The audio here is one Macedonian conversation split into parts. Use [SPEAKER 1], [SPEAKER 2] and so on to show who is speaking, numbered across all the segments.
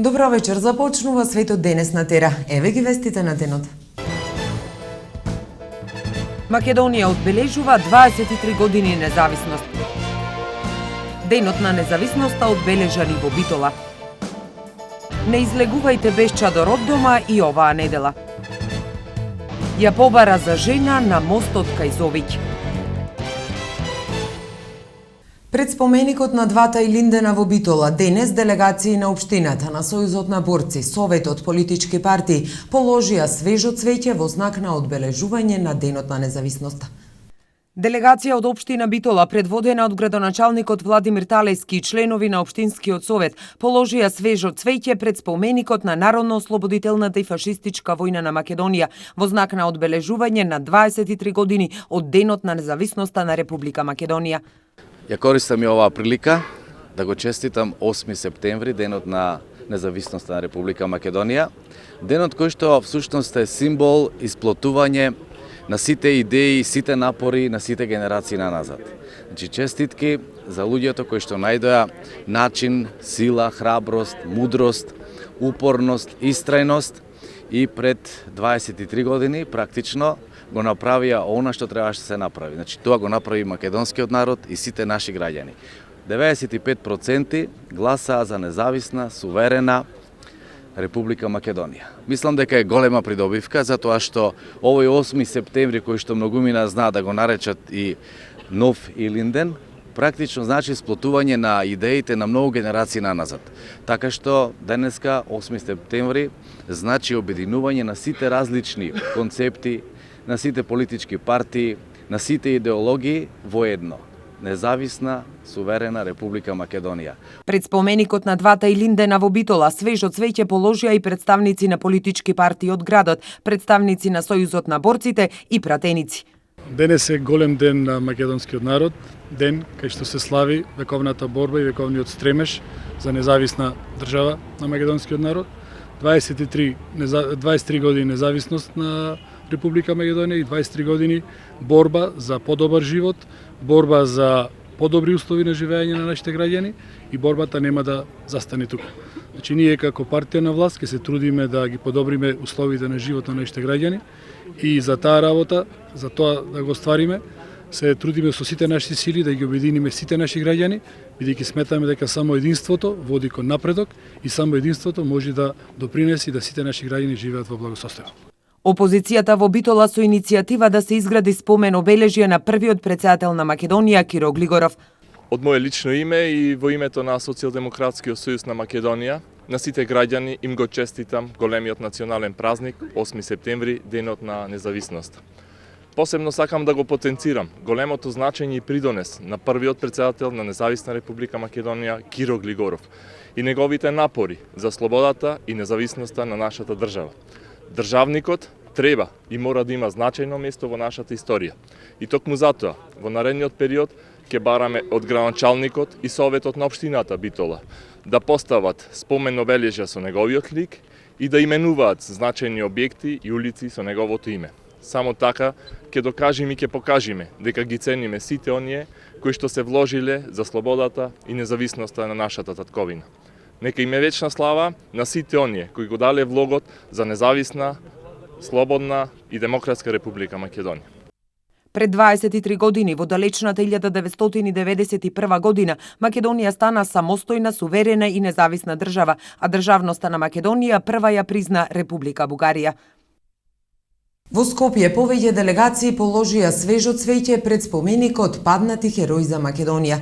[SPEAKER 1] Добро вечер, започнува светот денес на Тера. Еве ги вестите на денот. Македонија одбележува 23 години независност. Денот на независноста одбележани во Битола. Не излегувајте без чадор од дома и оваа недела. Ја побара за жена на мостот кај Зовиќ. Пред споменикот на двата Илиндена во Битола, денес делегации на општината, на Сојузот на борци, Советот, политички партии положија свежо цвеќе во знак на одбележување на Денот на независноста. Делегација од општина Битола, предводена од градоначалникот Владимир Талески и членови на општинскиот совет, положија свежо цвеќе пред споменикот на Народно-ослободителната и фашистичка војна на Македонија во знак на одбележување на 23 години од Денот на независноста на Република Македонија.
[SPEAKER 2] Ја користам и оваа прилика да го честитам 8 септември, денот на независноста на Република Македонија. Денот кој што всушност е символ исплотување на сите идеи, сите напори на сите генерации наназад. Значи честитки за луѓето кои што најдоа начин, сила, храброст, мудрост, упорност, истрајност и пред 23 години практично го направија она што требаше да се направи. Значи тоа го направи македонскиот народ и сите наши граѓани. 95% гласаа за независна, суверена Република Македонија. Мислам дека е голема придобивка, затоа што овој 8 септември, кој што многумина знаат да го наречат и нов Илинден, практично значи сплотување на идеите на многу генерации наназад. Така што денеска, 8 септември, значи обединување на сите различни концепти, на сите политички партии, на сите идеологии во едно. Независна, суверена Република Македонија.
[SPEAKER 1] Пред споменикот на двата Илиндена во Битола, свежо цвеќе положија и представници на политички партии од градот, представници на Сојузот на борците и пратеници.
[SPEAKER 3] Денес е голем ден на македонскиот народ, ден кај што се слави вековната борба и вековниот стремеж за независна држава на македонскиот народ. 23 години независност на Република Македонија и 23 години борба за подобар живот, борба за подобри услови на живење на нашите граѓани и борбата нема да застане тука. Значи ние како партија на власт ќе се трудиме да ги подобриме условите на живот на нашите граѓани и за таа работа, за тоа да го оствариме, се трудиме со сите наши сили да ги обединиме сите наши граѓани, бидејќи сметаме дека само единството води кон напредок и само единството може да допринеси да сите наши граѓани живеат во благосостојство.
[SPEAKER 1] Опозицијата во Битола со иницијатива да се изгради спомен обележје на првиот претседател на Македонија Киро Глигоров.
[SPEAKER 4] Од моје лично име и во името на Социјалдемократскиот сојуз на Македонија, на сите граѓани им го честитам големиот национален празник 8 септември, денот на независност. Посебно сакам да го потенцирам големото значење и придонес на првиот претседател на Независна Република Македонија Киро Глигоров и неговите напори за слободата и независноста на нашата држава. Државникот треба и мора да има значајно место во нашата историја. И токму затоа, во наредниот период, ќе бараме од градоначалникот и Советот на општината Битола да постават спомен обележја со неговиот лик и да именуваат значајни објекти и улици со неговото име. Само така ќе докажеме и ќе покажеме дека ги цениме сите оние кои што се вложиле за слободата и независноста на нашата татковина. Нека им е вечна слава на сите оние кои го дале влогот за независна, слободна и демократска Република Македонија.
[SPEAKER 1] Пред 23 години, во далечната 1991 година, Македонија стана самостојна, суверена и независна држава, а државноста на Македонија прва ја призна Република Бугарија. Во Скопје повеќе делегации положија свежо цвеќе пред споменикот паднати херои за Македонија.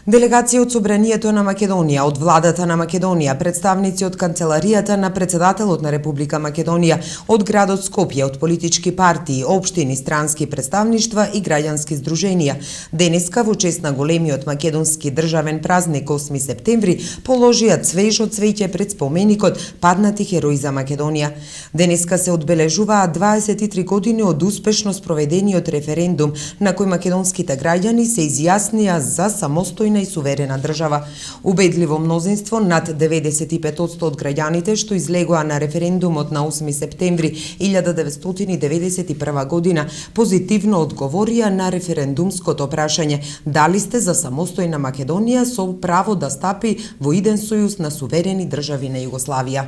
[SPEAKER 1] Делегација од Собранието на Македонија, од Владата на Македонија, представници од Канцеларијата на председателот на Република Македонија, од градот Скопје, од политички партии, општини, странски представништва и граѓански здруженија. Денеска во чест на големиот македонски државен празник 8 септември положија свежо цвеќе пред споменикот паднати херои за Македонија. Денеска се одбележуваат 23 години од успешно спроведениот референдум на кој македонските граѓани се изјаснија за самостојна независна и суверена држава. Убедливо мнозинство над 95% од граѓаните што излегоа на референдумот на 8 септември 1991 година позитивно одговорија на референдумското прашање дали сте за самостојна Македонија со право да стапи во иден сојуз на суверени држави на Југославија.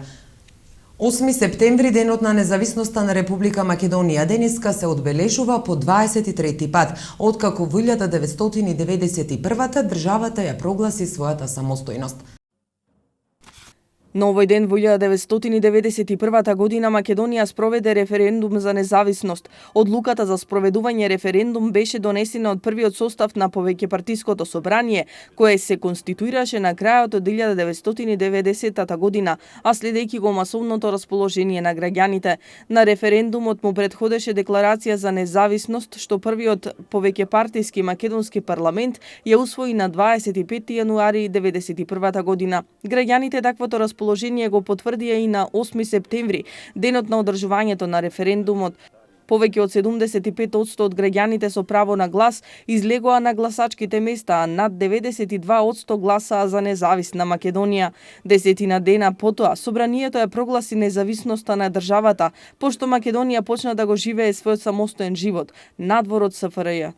[SPEAKER 1] 8 септември, денот на независноста на Република Македонија, денеска се одбележува по 23 пат, откако во 1991 државата ја прогласи својата самостојност.
[SPEAKER 5] На овој ден во 1991 година Македонија спроведе референдум за независност. Одлуката за спроведување референдум беше донесена од првиот состав на повеќепартиското собрание, кое се конституираше на крајот од 1990 година, а следејќи го масовното расположение на граѓаните. На референдумот му претходеше декларација за независност, што првиот повеќепартиски македонски парламент ја усвои на 25 јануари 1991 година. Граѓаните таквото расположение го потврдија и на 8 септември, денот на одржувањето на референдумот. Повеќе од 75% од граѓаните со право на глас излегоа на гласачките места, а над 92% гласаа за независна Македонија. Десетина дена потоа, собранието ја прогласи независноста на државата, пошто Македонија почна да го живее својот самостоен живот, надвор од СФРЈ.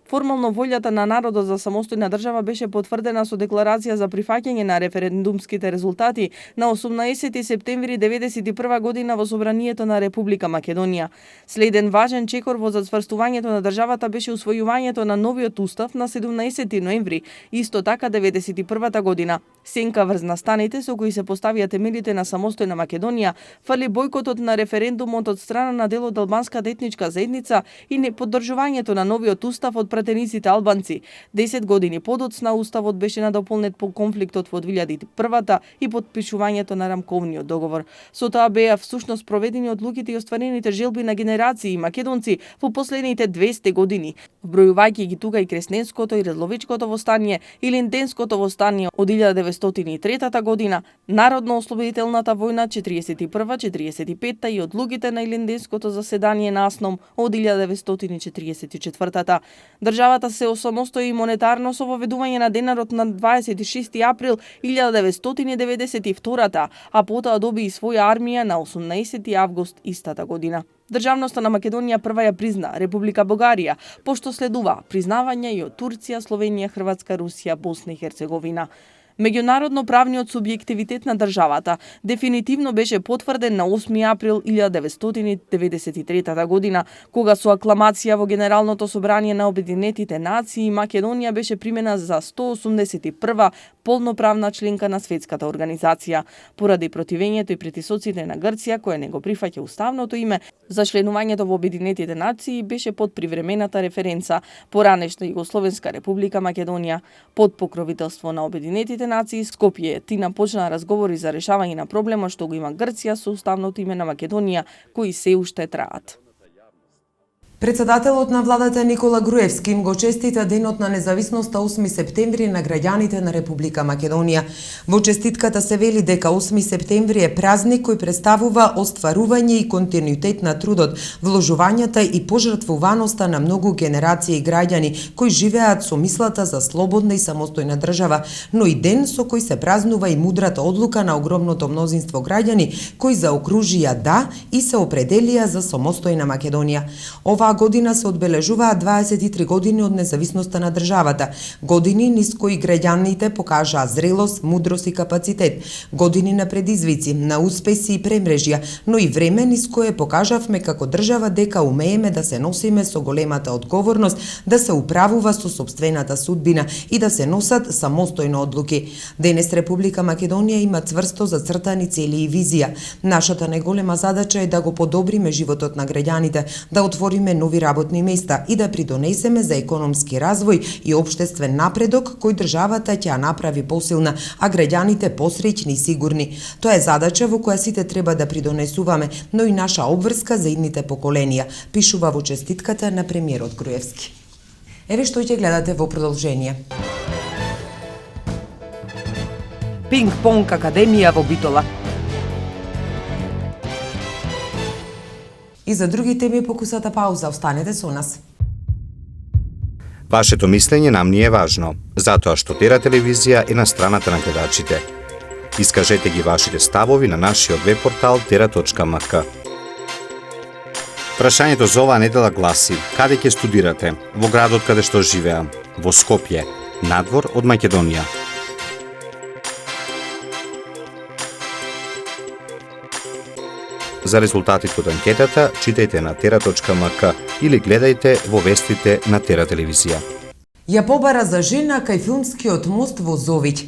[SPEAKER 5] Формално волјата на народот за самостојна држава беше потврдена со декларација за прифаќање на референдумските резултати на 18 септември 1991 година во собранието на Република Македонија. Следен важен чекор во зацврстувањето на државата беше усвојувањето на новиот устав на 17 ноември, исто така 1991 година. Сенка врз настаните со кои се поставија темелите на самостојна Македонија, фали бојкотот на референдумот од страна на дел од албанската етничка заедница и неподдржувањето на новиот устав од пратениците албанци. 10 години подоцна уставот беше надополнет по конфликтот во 2001 и подпишувањето на рамковниот договор. Со тоа беа всушност проведени одлуките и остварените желби на генерации македонци во последните 200 години, вбројувајќи ги тука и Кресненското и Редловичкото востание и Линденското востание од 1903 година, Народно-ослободителната војна 41-45 и одлуките на Линденското заседание на АСНОМ од 1944. Државата се осамостои монетарно со воведување на денарот на 26 април 1992, а потоа доби и своја армија на 18 август истата година. Државноста на Македонија прва ја призна Република Бугарија, пошто следува признавање и од Турција, Словенија, Хрватска, Русија, Босна и Херцеговина. Меѓународно правниот субјективитет на државата дефинитивно беше потврден на 8 април 1993 година, кога со акламација во Генералното собрание на Обединетите нации Македонија беше примена за 181 полноправна членка на Светската организација. Поради противењето и притисоците на Грција, која не го прифаќа уставното име за членувањето во Обединетите нации, беше под привремената референца поранешна Југословенска република Македонија. Под покровителство на Обединетите нации Скопје Тина почна разговори за решавање на проблемот што го има Грција со уставното име на Македонија, кои се уште траат.
[SPEAKER 1] Председателот на владата Никола Груевски им го честита денот на независноста 8 септември на граѓаните на Република Македонија. Во честитката се вели дека 8 септември е празник кој представува остварување и континуитет на трудот, вложувањата и пожртвуваноста на многу генерации граѓани кои живеат со мислата за слободна и самостојна држава, но и ден со кој се празнува и мудрата одлука на огромното мнозинство граѓани кои заокружија да и се определија за самостојна Македонија. Оваа година се одбележуваат 23 години од независноста на државата, години низ кои граѓаните покажаа зрелост, мудрост и капацитет, години на предизвици, на успеси и премрежја, но и време низ кое покажавме како држава дека умееме да се носиме со големата одговорност, да се управува со сопствената судбина и да се носат самостојно одлуки. Денес Република Македонија има цврсто зацртани цели и визија. Нашата најголема задача е да го подобриме животот на граѓаните, да отвориме нови работни места и да придонесеме за економски развој и општествен напредок кој државата ќе ја направи посилна, а граѓаните посреќни и сигурни. Тоа е задача во која сите треба да придонесуваме, но и наша обврска за идните поколенија, пишува во честитката на премиерот Груевски. Еве што ќе гледате во продолжение. Пинг-понг академија во Битола. И за други теми по кусата пауза, останете со нас.
[SPEAKER 6] Вашето мислење нам ни е важно, затоа што Тера телевизија е на страната на гледачите. Искажете ги вашите ставови на нашиот веб портал tera.mk. Прашањето за оваа недела гласи: каде ќе студирате? Во градот каде што живеам, во Скопје, надвор од Македонија. За резултатите од анкетата читајте на tera.mk или гледајте во вестите на Тера телевизија.
[SPEAKER 1] Ја побара за жена кај филмскиот мост во Зовиќ.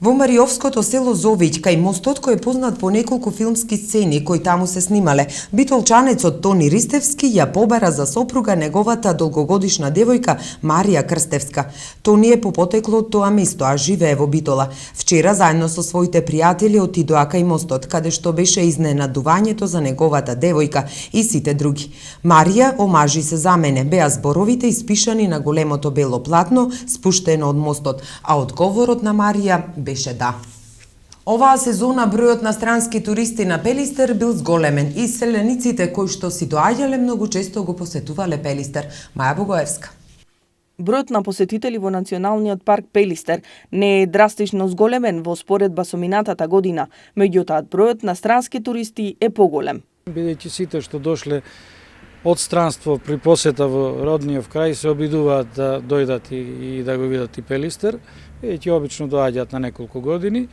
[SPEAKER 1] Во Мариовското село Зовиќ, кај мостот кој е познат по неколку филмски сцени кои таму се снимале, битолчанецот Тони Ристевски ја побара за сопруга неговата долгогодишна девојка Марија Крстевска. Тони е по потекло од тоа место, а живее во Битола. Вчера заедно со своите пријатели отидоа кај мостот, каде што беше изненадувањето за неговата девојка и сите други. Марија, омажи се за мене, беа зборовите испишани на големото бело платно, спуштено од мостот, а одговорот на Марија беше да. Оваа сезона бројот на странски туристи на Пелистер бил зголемен и селениците кои што си доаѓале многу често го посетувале Пелистер. Маја Богоевска.
[SPEAKER 5] Бројот на посетители во Националниот парк Пелистер не е драстично зголемен во споредба со минатата година, меѓутоа бројот на странски туристи е поголем.
[SPEAKER 7] Бидејќи сите што дошле од странство при посета во родниот крај се обидуваат да дојдат и да го видат и Пелистер, ќе обично доаѓаат на неколку години.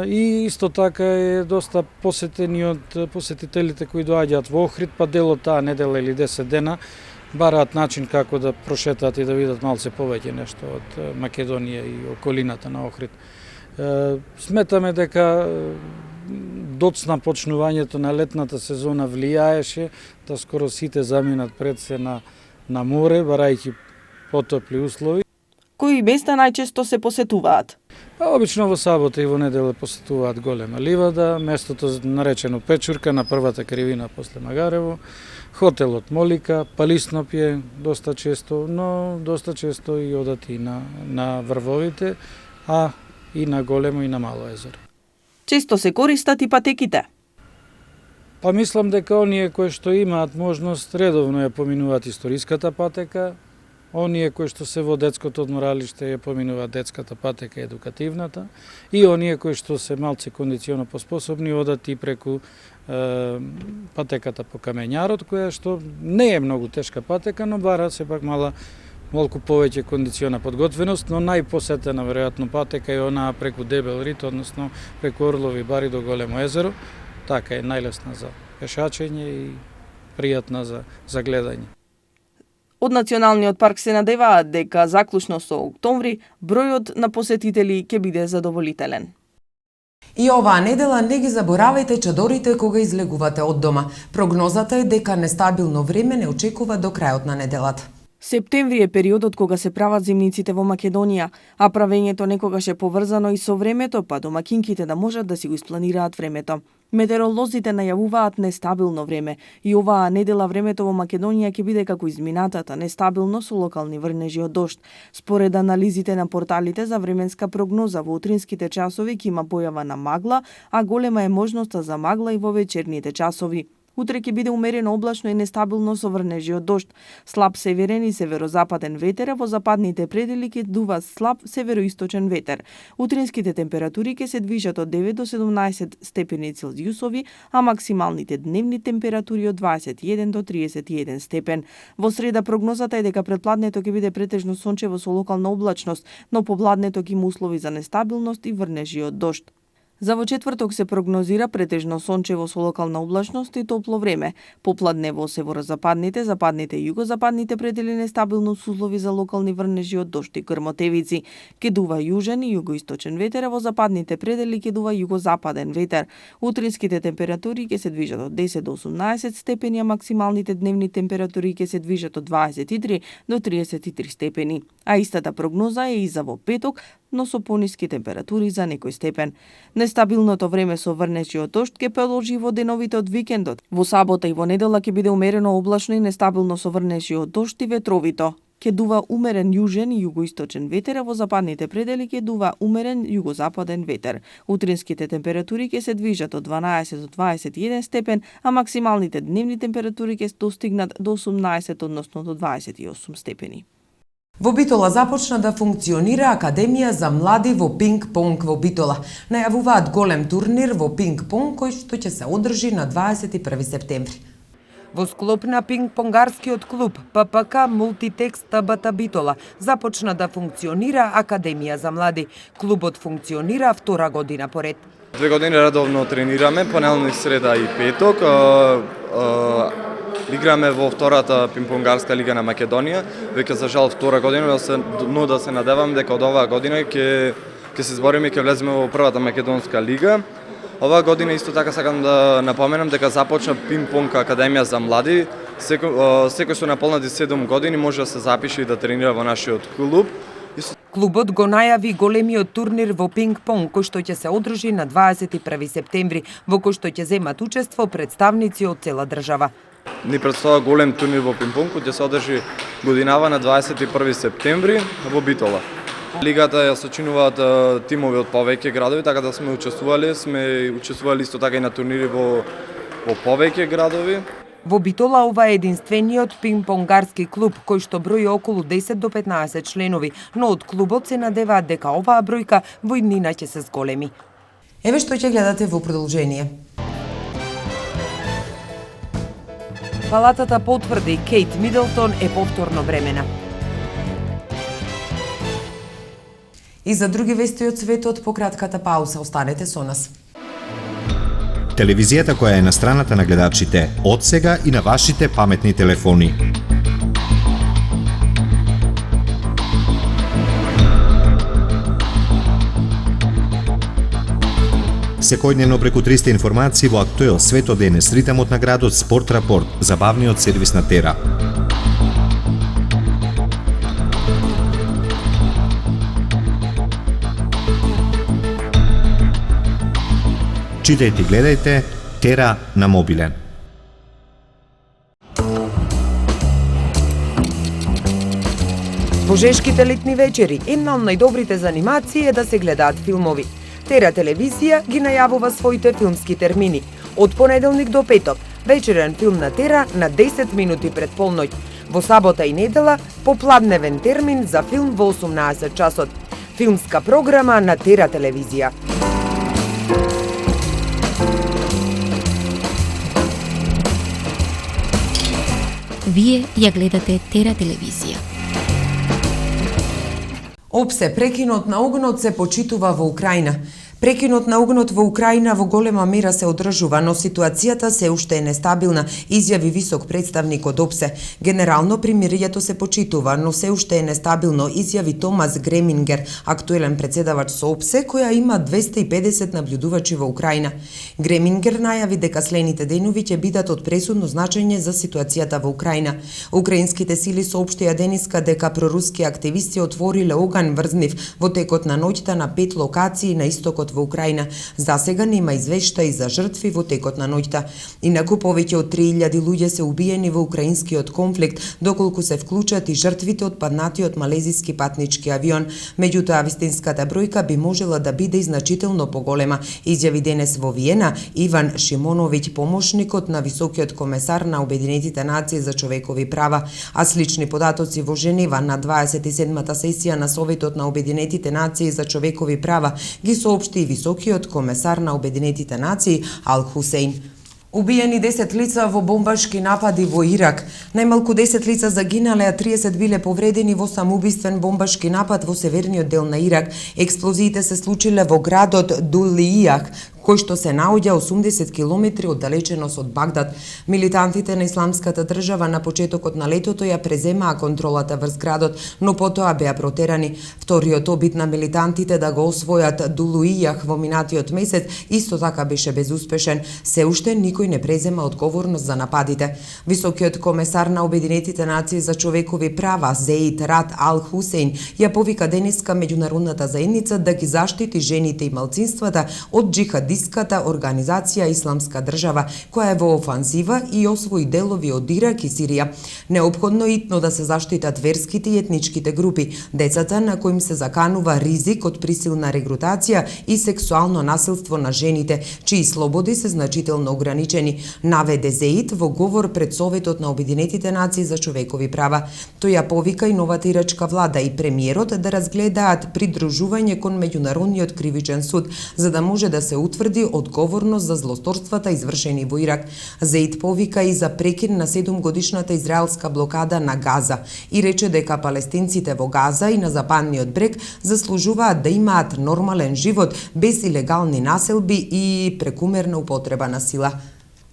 [SPEAKER 7] И исто така е доста посетени од посетителите кои доаѓаат во Охрид, па дел од таа недела или 10 дена бараат начин како да прошетаат и да видат малце повеќе нешто од Македонија и околината на Охрид. Сметаме дека доцна почнувањето на летната сезона влијаеше да скоро сите заминат пред се на море, барајќи потопли услови.
[SPEAKER 5] Кои места најчесто се посетуваат?
[SPEAKER 7] Обично во сабота и во недела посетуваат Голема ливада, местото наречено Печурка на првата кривина после Магарево, хотелот Молика, Палиснопје доста често, но доста често и одат и на врвовите, а и на Големо и на Мало езеро.
[SPEAKER 5] Често се користат и патеките.
[SPEAKER 7] Па мислам дека оние кои што имаат можност редовно ја поминуваат историската патека, оние кои што се во детското одморалиште ја поминуваат детската патека, едукативната, и оние кои што се малце кондиционно поспособни одат и преку патеката по Камењарот, која што не е многу тешка патека, но бара сепак малку повеќе кондициона подготвеност, но најпосетена веројатно патека е онаа преку Дебел Рит, односно преку Орлови бари до Големо езеро. Така е најлесна за пешачење и пријатна за гледање.
[SPEAKER 5] Од Националниот парк се надеваат дека заклучно со октомври бројот на посетители ќе биде задоволителен.
[SPEAKER 1] И оваа недела не ги заборавајте чадорите кога излегувате од дома. Прогнозата е дека нестабилно време не очекува до крајот на неделата.
[SPEAKER 5] Септември е периодот кога се прават зимниците во Македонија, а правењето некогаш е поврзано и со времето, па домакинките да можат да си го испланираат времето. Метеоролозите најавуваат нестабилно време и оваа недела времето во Македонија ќе биде како изминатата, нестабилно со локални врнежи од дожд. Според анализите на порталите за временска прогноза, во утринските часови ќе има појава на магла, а голема е можноста за магла и во вечерните часови. Утре ќе биде умерено облачно и нестабилно со врнежи од дожд. Слаб северен и северозападен ветер, во западните предели ќе дува слаб североисточен ветер. Утринските температури ќе се движат од 9 до 17 степени Целзиусови, а максималните дневни температури од 21 до 31 степен. Во среда прогнозата е дека предпладнето ќе биде претежно сончево со локална облачност, но попладнето ќе има услови за нестабилност и врнежи од дожд. За во четврток се прогнозира претежно сончево со локална облачност и топло време. Попладне во северозападните, западните и југозападните предели нестабилно со услови за локални врнежи од дожд и грмотевици. Ке дува јужен и југоисточен ветер, а во западните предели ке дува југозападен ветер. Утринските температури ќе се движат од 10 до 18 степени, а максималните дневни температури ќе се движат од 23 до 33 степени. А истата прогноза е и за во петок, но со пониски температури за некој степен. Нестабилното време со врнежи од дожд ќе продолжи во деновите од викендот. Во сабота и во недела ќе биде умерено облачно и нестабилно со врнежи од дожд и ветровито. Ќе дува умерен јужен и југоисточен ветер, а во западните предели ќе дува умерен југозападен ветер. Утринските температури ќе се движат од 12 до 21 степен, а максималните дневни температури ќе достигнат до 18, односно до 28 степени.
[SPEAKER 1] Во Битола започна да функционира Академија за млади во пинг-понг во Битола. Најавуваат голем турнир во пинг-понг кој што ќе се одржи на 21 септември. Во склоп на пинг-понгарскиот клуб ППК Мултитекс ТБТ Битола започна да функционира Академија за млади. Клубот функционира втора година поред.
[SPEAKER 8] 2 години редовно тренираме, понеделник, среда и петок. Играме во втората пинг-понгарска лига на Македонија. Веќе за жал втора година, но да се надевам дека од оваа година ќе се збориме и ќе влеземе во првата македонска лига. Оваа година исто така сакам да напоменам дека започна пинг-понг академија за млади. Секој со наполнати 7 години може да се запише и да тренира во нашиот клуб.
[SPEAKER 1] Клубот го најави големиот турнир во пинг-понг кој што ќе се одржи на 21 септември, во кој што ќе земат учество представници од цела држава.
[SPEAKER 8] Ни предстоја голем турнир во пинг-понг кој ќе се одржи годинава на 21 септември во Битола. Лигата ја сочинуваат тимови од повеќе градови, така да сме учествували исто така и на турнири во повеќе градови.
[SPEAKER 1] Во Битола ова е единствениот пинг-понгарски клуб кој што брои околу 10 до 15 членови, но од клубот се надеваат дека оваа бројка во иднина ќе се зголеми. Еве што ќе гледате во продолжение. Палатата потврди Кейт Мидлтон е повторно бремена. И за други вести од светот по кратката пауза, останете со нас.
[SPEAKER 6] Телевизијата која е на страната на гледачите, од сега и на вашите паметни телефони. Секојдневно преку 300 информации во Актуел Свето денес, ритамот на градот, Спорт рапорт, забавниот сервис на Тера. Читајте и гледајте Тера на мобилен.
[SPEAKER 1] Во жешките летни вечери, една од најдобрите занимации е да се гледаат филмови. Тера телевизија ги најавува своите филмски термини. Од понеделник до петок, вечерен филм на Тера на 10 минути пред полноќ. Во сабота и недела, попладневен термин за филм во 18 часот. Филмска програма на Тера телевизија.
[SPEAKER 9] Вие ја гледате Тера телевизија.
[SPEAKER 1] Опсе, прекинот на огнот се почитува во Украина. Прекинот на огнот во Украина во голема мера се одржува, но ситуацијата се уште е нестабилна, изјави висок представник од ОПСЕ. Генерално примиријето се почитува, но се уште е нестабилно, изјави Томас Гремингер, актуелен председавач со ОПСЕ, која има 250 наблюдувачи во Украина. Гремингер најави дека следните денови ќе бидат од пресудно значење за ситуацијата во Украина. Украинските сили соопштија денеска дека проруски активисти отвориле оган врз нив во текот на ноќта на 5 локации на истокот во Украина. За сега нема извештаи за жртви во текот на ноќта. Инаку повеќе од 3000 луѓе се убиени во украинскиот конфликт, доколку се вклучат и жртвите од паднатиот малезиски патнички авион. Меѓутоа, вистинската бројка би можела да биде и значително поголема, изјави денес во Виена Иван Шимоновиќ, помошникот на високиот комесар на Обединетите нации за човекови права, а слични податоци во Женева на 27-та сесија на Советот на Обединетите нации за човекови права ги соопшти и високиот комесар на Обединетите нации Ал Хусейн. Убиени 10 лица во бомбашки напади во Ирак. Најмалку 10 лица загинале, а 30 биле повредени во самоубиствен бомбашки напад во северниот дел на Ирак. Експлозиите се случиле во градот Дулијах, кој што се наоѓа 80 километри оддалеченост од Багдад. Милитантите на Исламската држава на почетокот на летото ја преземаа контролата врз градот, но потоа беа протерани. Вториот обид на милитантите да го освојат Дулуијах во минатиот месец исто така беше безуспешен. Се уште никој не презема одговорност за нападите. Високиот комесар на Обединетите нации за човекови права Зеид Рад Ал Хусейн ја повика денеска меѓународната заедница да ги заштити жените и малцинствата од джихадистите џихадиската организација Исламска држава, која е во офанзива и освои делови од Ирак и Сирија. Неопходно е итно да се заштитат верските и етничките групи, децата на кои им се заканува ризик од присилна регрутација и сексуално насилство на жените, чии слободи се значително ограничени, наведе Зеид во говор пред Советот на Обединетите нации за човекови права. Тој ја повика и новата ирачка влада и премиерот да разгледаат придружување кон меѓународниот кривичен суд, за да може да се утврди одговорност за злосторствата извршени во Ирак. Зеид повика и за прекин на 7-годишната израелска блокада на Газа и рече дека палестинците во Газа и на Западниот брег заслужуваат да имаат нормален живот без илегални населби и прекумерна употреба на сила.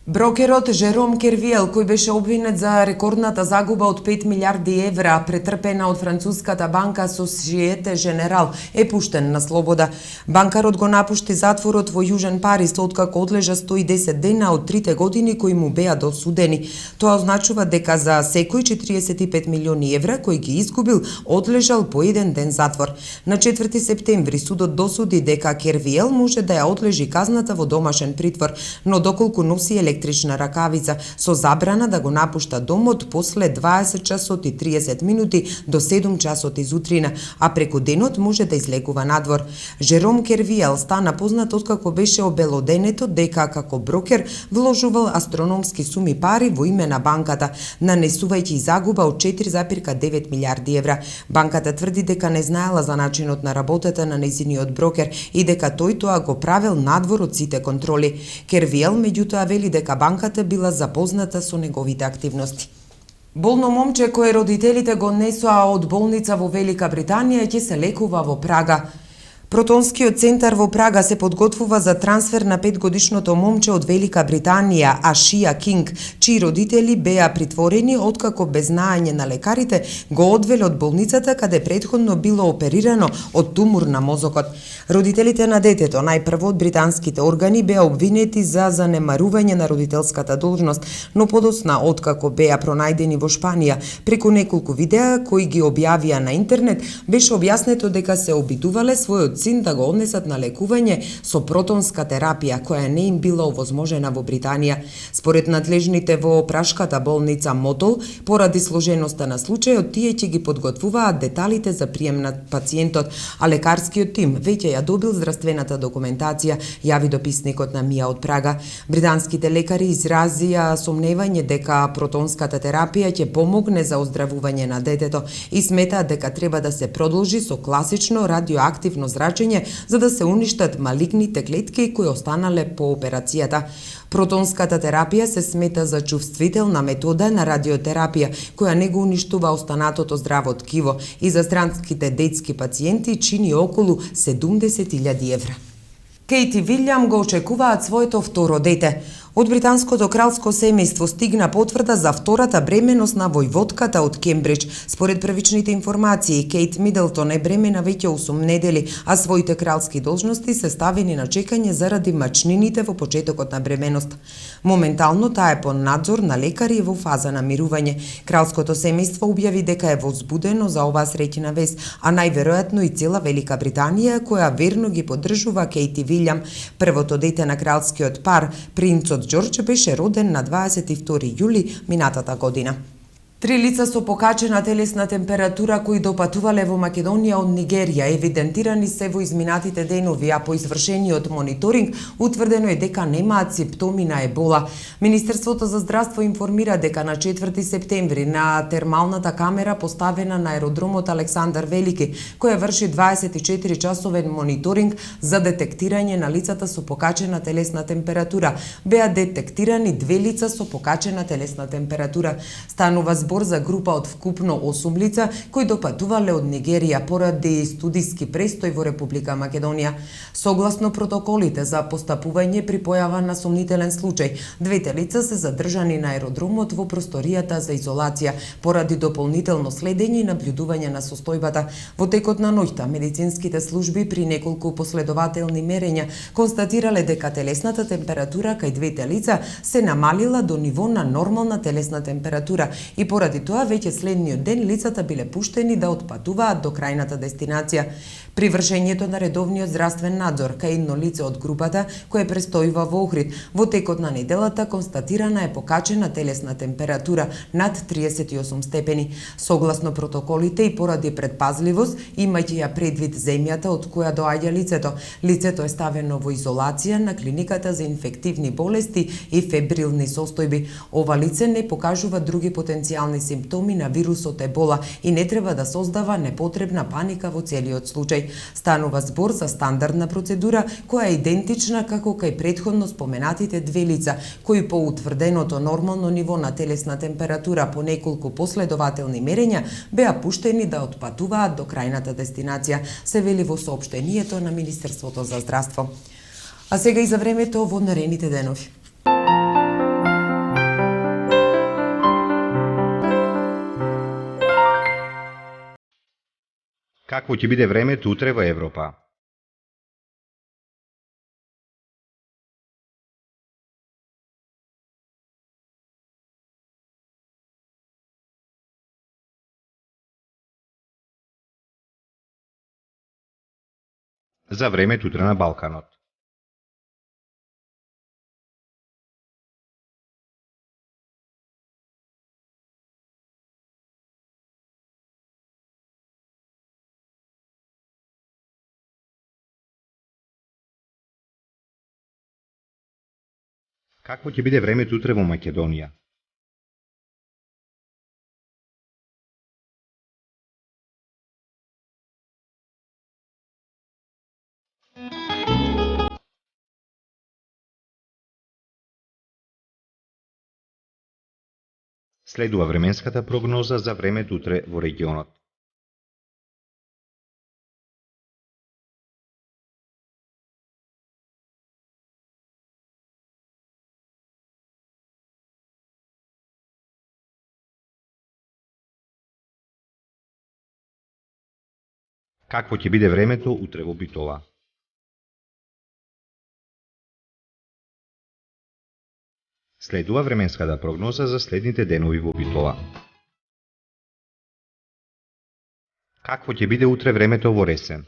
[SPEAKER 1] Брокерот Жером Кервиел, кој беше обвинет за рекордната загуба од 5 милиарди евра претрпена од француската банка Societe Generale, е пуштен на слобода. Банкарот го напушти затворот во Јужен Париз откако одлежа 110 дена од 3 години кои му беа досудени. Тоа означува дека за секој 45 милиони евра кои ги изгубил, одлежал по 1 ден затвор. На 4 септември судот досуди дека Кервиел може да ја одлежи казната во домашен притвор, но доколку носи електрична ракавица со забрана да го напушта домот после 20 часот и 30 минути до 7 часот изутрина, а преку денот може да излегува надвор. Жером Кервиел стана познат откако беше обелоденето дека како брокер вложувал астрономски суми пари во име на банката, нанесувајќи загуба од 4,9 милиарди евра. Банката тврди дека не знаела за начинот на работата на нејзиниот брокер и дека тој тоа го правел надвор од сите контроли. Кервиел меѓутоа вели дека банката била запозната со неговите активности. Болно момче кое родителите го однесоа од болница во Велика Британија ќе се лекува во Прага. Протонскиот центар во Прага се подготвува за трансфер на 5-годишното момче од Велика Британија, Ашија Кинг, чии родители беа притворени откако без знаење на лекарите го одвеле од болницата каде претходно било оперирано од тумор на мозокот. Родителите на детето, најпрво од британските органи, беа обвинети за занемарување на родителската должност, но подосна откако беа пронајдени во Шпанија, преку неколку видеа кои ги објавија на интернет, беше објаснето дека се обидувале својот син да го однесат на лекување со протонска терапија, која не им била овозможена во Британија. Според надлежните во прашката болница Мотол, поради сложеноста на случајот, тие ќе ги подготвуваат деталите за прием на пациентот, а лекарскиот тим веќе ја добил здравствената документација, јави дописникот на МИА од Прага. Британските лекари изразија сомневање дека протонската терапија ќе помогне за оздравување на детето и сметаат дека треба да се продолжи со класично радиоактивно зрачење за да се уништат малигните клетки кои останале по операцијата. Протонската терапија се смета за чувствителна метода на радиотерапија која не го уништува останатото здраво ткиво и за странските детски пациенти чини околу 70.000 евра. Кейт и Вилјам го очекуваат своето второ дете. Од британското кралско семејство стигна потврда за втората бременост на војводката од Кембридж. Според првичните информации, Кейт Мидлтон е бремена веќе 8 недели, а своите кралски должности се ставени на чекање заради мачнините во почетокот на бременост. Моментално таа е под надзор на лекари во фаза на мирување. Кралското семејство објави дека е возбудено за оваа среќна вест, а најверојатно и цела Велика Британија, која верно ги поддржува Кейт и Вилјам. Првото дете на кралскиот пар, принцот Џорџ, беше роден на 22 јули минатата година. 3 лица со покачена телесна температура кои допатувале во Македонија од Нигерија евидентирани се во изминатите денови, а по извршениот мониторинг утврдено е дека немаат симптоми на ебола. Министерството за здравство информира дека на 4 септември на термалната камера поставена на аеродромот Александар Велики, која врши 24 часовен мониторинг за детектирање на лицата со покачена телесна температура, беа детектирани 2 лица со покачена телесна температура. Станува збор за група од вкупно 8 лица кои допатувале од Нигерија поради студиски престој во Република Македонија. Согласно протоколите за постапување при појава на сомнителен случај, 2 лица се задржани на аеродромот во просторијата за изолација поради дополнително следење и наблюдување на состојбата. Во текот на ноќта медицинските служби при неколку последователни мерења констатирале дека телесната температура кај 2 лица се намалила до ниво на нормална телесна температура и поради Поради тоа, веќе следниот ден лицата биле пуштени да отпатуваат до крајната дестинација. При вршењето на редовниот здравствен надзор кај едно лице од групата кое престојува во Охрид, во текот на неделата констатирана е покачена телесна температура над 38 степени. Согласно протоколите и поради предпазливост, имајќи ја предвид земјата од која доаѓа лицето е ставено во изолација на клиниката за инфективни болести и фебрилни состојби. Ова лице не покажува други потенцијални симптоми на вирусот Ебола и не треба да создава непотребна паника во целиот случај. Станува збор за стандардна процедура која е идентична како кај претходно споменатите две лица, кои по утврденото нормално ниво на телесна температура по неколку последователни мерења беа пуштени да отпатуваат до крајната дестинација, се вели во соопштението на Министерството за здравство. А сега и за времето во наредните денови.
[SPEAKER 6] Какво ќе биде времето утре во Европа? За времето утре на Балканот. Какво ќе биде времето утре во Македонија? Следува временската прогноза за времето утре во регионот. Какво ќе биде времето утре во Битола? Следува временската прогноза за следните денови во Битола. Какво ќе биде утре времето во Ресен?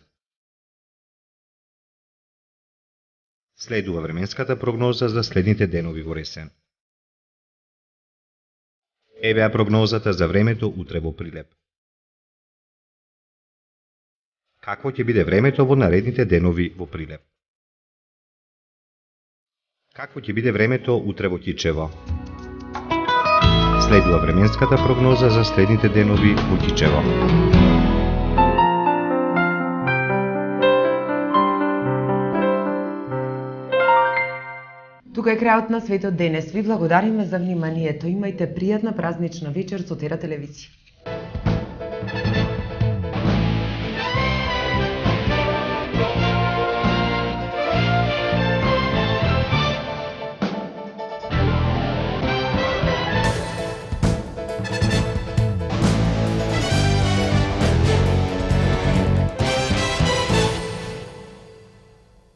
[SPEAKER 6] Следува временската прогноза за следните денови во Ресен. Евеа прогнозата за времето утре во Прилеп. Какво ќе биде времето во наредните денови во Прилеп? Какво ќе биде времето утре во Кичево? Следува временската прогноза за следните денови во Кичево.
[SPEAKER 1] Тука е крајот на светот денес. Ви благодариме за вниманието. Имајте пријатна празнична вечер со Тера телевизија.